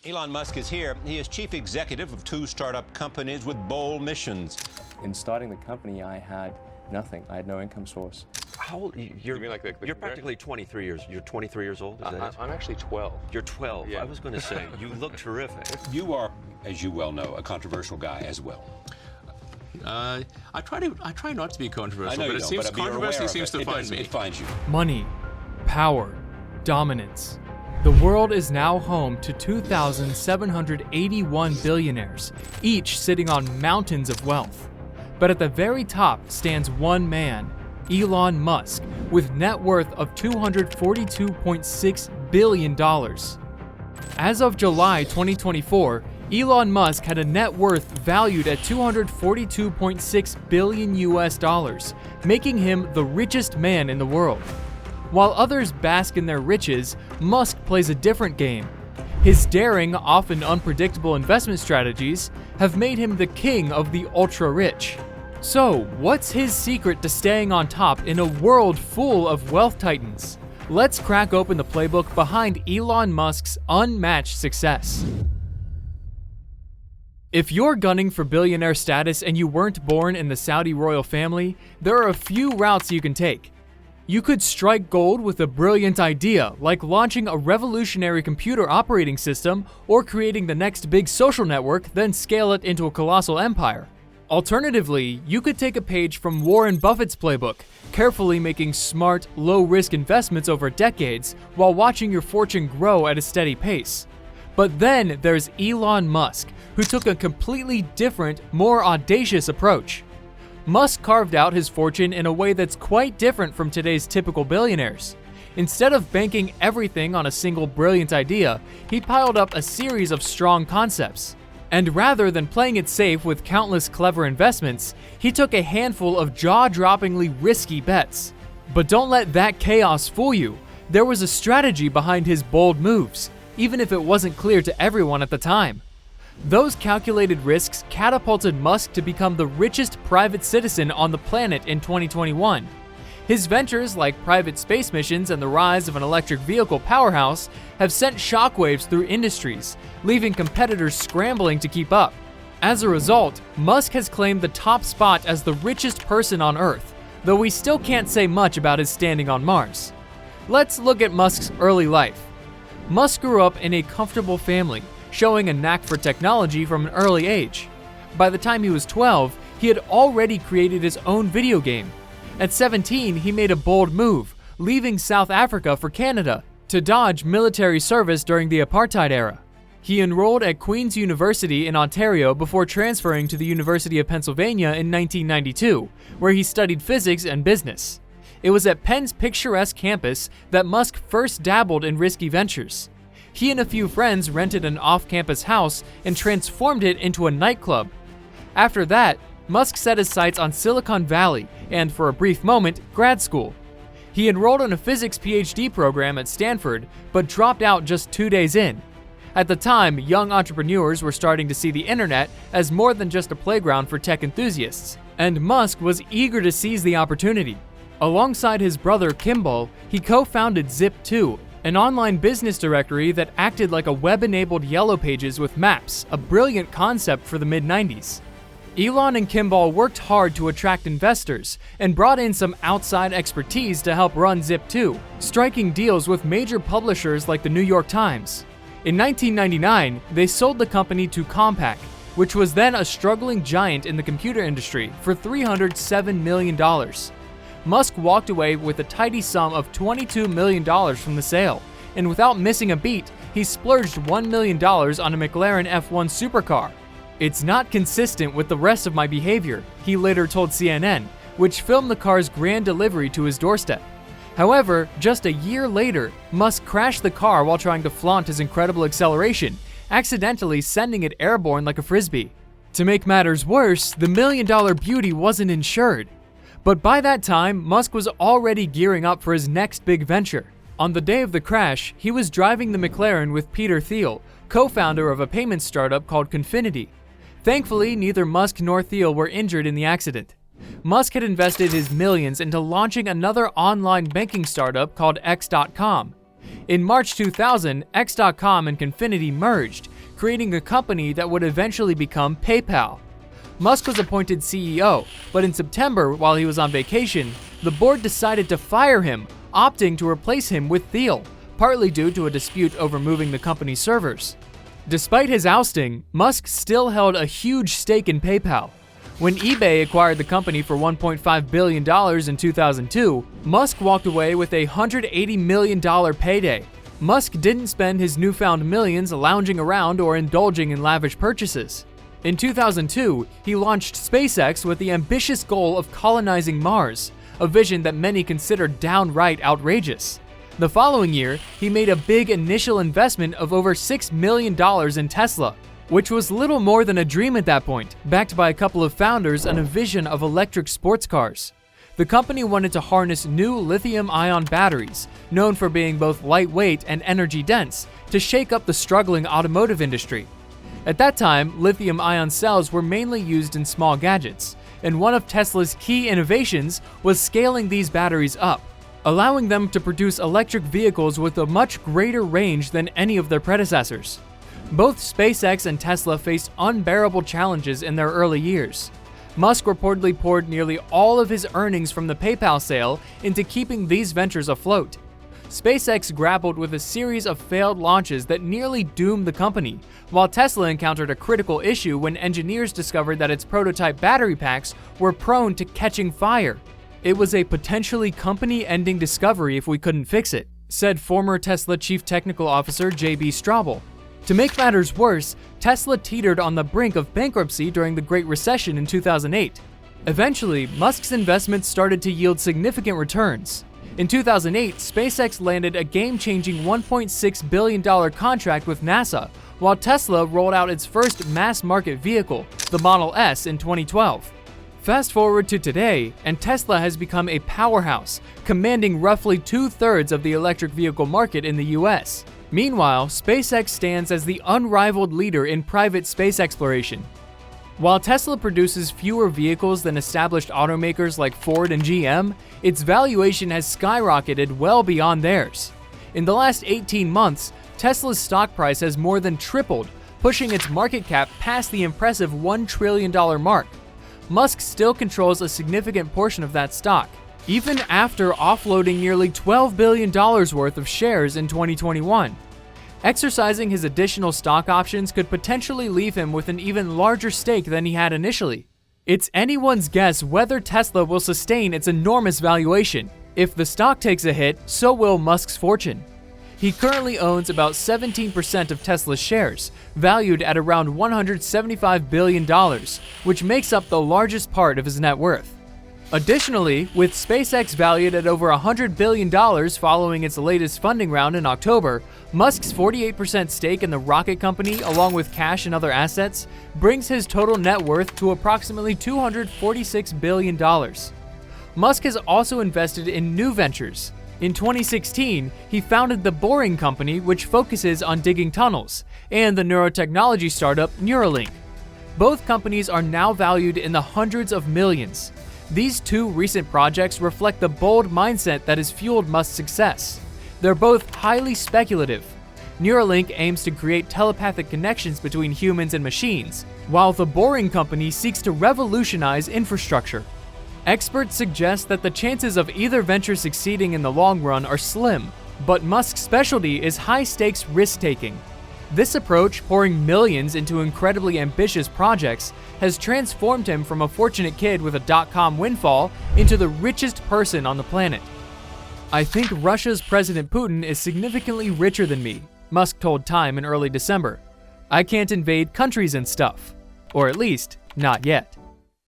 Elon Musk is here. He is chief executive of 2 startup companies with bold missions. In starting the company, I had nothing. I had no income source. How old? You're practically 23 years. You're 23 years old. Is that it? I'm actually 12. You're 12. Yeah. I was going to say you look terrific. You are, as you well know, a controversial guy as well. I try not to be controversial, I know but you it don't, seems but you're controversy aware of seems it. to find me. It finds you. Money, power, dominance. The world is now home to 2,781 billionaires, each sitting on mountains of wealth. But at the very top stands one man, Elon Musk, with net worth of $242.6 billion. As of July 2024, Elon Musk had a net worth valued at $242.6 billion US, making him the richest man in the world. While others bask in their riches, Musk plays a different game. His daring, often unpredictable investment strategies have made him the king of the ultra-rich. So, what's his secret to staying on top in a world full of wealth titans? Let's crack open the playbook behind Elon Musk's unmatched success. If you're gunning for billionaire status and you weren't born in the Saudi royal family, there are a few routes you can take. You could strike gold with a brilliant idea, like launching a revolutionary computer operating system or creating the next big social network, then scale it into a colossal empire. Alternatively, you could take a page from Warren Buffett's playbook, carefully making smart, low-risk investments over decades while watching your fortune grow at a steady pace. But then there's Elon Musk, who took a completely different, more audacious approach. Musk carved out his fortune in a way that's quite different from today's typical billionaires. Instead of banking everything on a single brilliant idea, he piled up a series of strong concepts. And rather than playing it safe with countless clever investments, he took a handful of jaw-droppingly risky bets. But don't let that chaos fool you. There was a strategy behind his bold moves, even if it wasn't clear to everyone at the time. Those calculated risks catapulted Musk to become the richest private citizen on the planet in 2021. His ventures like private space missions and the rise of an electric vehicle powerhouse have sent shockwaves through industries, leaving competitors scrambling to keep up. As a result, Musk has claimed the top spot as the richest person on Earth, though we still can't say much about his standing on Mars. Let's look at Musk's early life. Musk grew up in a comfortable family, showing a knack for technology from an early age. By the time he was 12, he had already created his own video game. At 17, he made a bold move, leaving South Africa for Canada to dodge military service during the apartheid era. He enrolled at Queen's University in Ontario before transferring to the University of Pennsylvania in 1992, where he studied physics and business. It was at Penn's picturesque campus that Musk first dabbled in risky ventures. He and a few friends rented an off-campus house and transformed it into a nightclub. After that, Musk set his sights on Silicon Valley and, for a brief moment, grad school. He enrolled in a physics PhD program at Stanford, but dropped out just 2 days in. At the time, young entrepreneurs were starting to see the internet as more than just a playground for tech enthusiasts, and Musk was eager to seize the opportunity. Alongside his brother Kimball, he co-founded Zip2, an online business directory that acted like a web-enabled Yellow Pages with maps, a brilliant concept for the mid-90s. Elon and Kimball worked hard to attract investors and brought in some outside expertise to help run Zip2, striking deals with major publishers like the New York Times. In 1999, they sold the company to Compaq, which was then a struggling giant in the computer industry, for $307 million. Musk walked away with a tidy sum of $22 million from the sale, and without missing a beat, he splurged $1 million on a McLaren F1 supercar. "It's not consistent with the rest of my behavior," he later told CNN, which filmed the car's grand delivery to his doorstep. However, just a year later, Musk crashed the car while trying to flaunt his incredible acceleration, accidentally sending it airborne like a frisbee. To make matters worse, the $1 million beauty wasn't insured. But by that time, Musk was already gearing up for his next big venture. On the day of the crash, he was driving the McLaren with Peter Thiel, co-founder of a payments startup called Confinity. Thankfully, neither Musk nor Thiel were injured in the accident. Musk had invested his millions into launching another online banking startup called X.com. In March 2000, X.com and Confinity merged, creating a company that would eventually become PayPal. Musk was appointed CEO, but in September, while he was on vacation, the board decided to fire him, opting to replace him with Thiel, partly due to a dispute over moving the company's servers. Despite his ousting, Musk still held a huge stake in PayPal. When eBay acquired the company for $1.5 billion in 2002, Musk walked away with a $180 million payday. Musk didn't spend his newfound millions lounging around or indulging in lavish purchases. In 2002, he launched SpaceX with the ambitious goal of colonizing Mars, a vision that many considered downright outrageous. The following year, he made a big initial investment of over $6 million in Tesla, which was little more than a dream at that point, backed by a couple of founders and a vision of electric sports cars. The company wanted to harness new lithium-ion batteries, known for being both lightweight and energy-dense, to shake up the struggling automotive industry. At that time, lithium-ion cells were mainly used in small gadgets, and one of Tesla's key innovations was scaling these batteries up, allowing them to produce electric vehicles with a much greater range than any of their predecessors. Both SpaceX and Tesla faced unbearable challenges in their early years. Musk reportedly poured nearly all of his earnings from the PayPal sale into keeping these ventures afloat. SpaceX grappled with a series of failed launches that nearly doomed the company, while Tesla encountered a critical issue when engineers discovered that its prototype battery packs were prone to catching fire. It was a potentially company-ending discovery if we couldn't fix it, said former Tesla Chief Technical Officer J.B. Straubel. To make matters worse, Tesla teetered on the brink of bankruptcy during the Great Recession in 2008. Eventually, Musk's investments started to yield significant returns. In 2008, SpaceX landed a game-changing $1.6 billion contract with NASA, while Tesla rolled out its first mass-market vehicle, the Model S, in 2012. Fast forward to today, and Tesla has become a powerhouse, commanding roughly 2/3 of the electric vehicle market in the US. Meanwhile, SpaceX stands as the unrivaled leader in private space exploration. While Tesla produces fewer vehicles than established automakers like Ford and GM, its valuation has skyrocketed well beyond theirs. In the last 18 months, Tesla's stock price has more than tripled, pushing its market cap past the impressive $1 trillion mark. Musk still controls a significant portion of that stock, even after offloading nearly $12 billion worth of shares in 2021. Exercising his additional stock options could potentially leave him with an even larger stake than he had initially. It's anyone's guess whether Tesla will sustain its enormous valuation. If the stock takes a hit, so will Musk's fortune. He currently owns about 17% of Tesla's shares, valued at around $175 billion, which makes up the largest part of his net worth. Additionally, with SpaceX valued at over $100 billion following its latest funding round in October, Musk's 48% stake in the rocket company, along with cash and other assets, brings his total net worth to approximately $246 billion. Musk has also invested in new ventures. In 2016, he founded the Boring Company, which focuses on digging tunnels, and the neurotechnology startup Neuralink. Both companies are now valued in the hundreds of millions. These two recent projects reflect the bold mindset that has fueled Musk's success. They're both highly speculative. Neuralink aims to create telepathic connections between humans and machines, while the Boring Company seeks to revolutionize infrastructure. Experts suggest that the chances of either venture succeeding in the long run are slim, but Musk's specialty is high-stakes risk-taking. This approach, pouring millions into incredibly ambitious projects, has transformed him from a fortunate kid with a dot-com windfall into the richest person on the planet. "I think Russia's President Putin is significantly richer than me," Musk told Time in early December. "I can't invade countries and stuff. Or at least, not yet."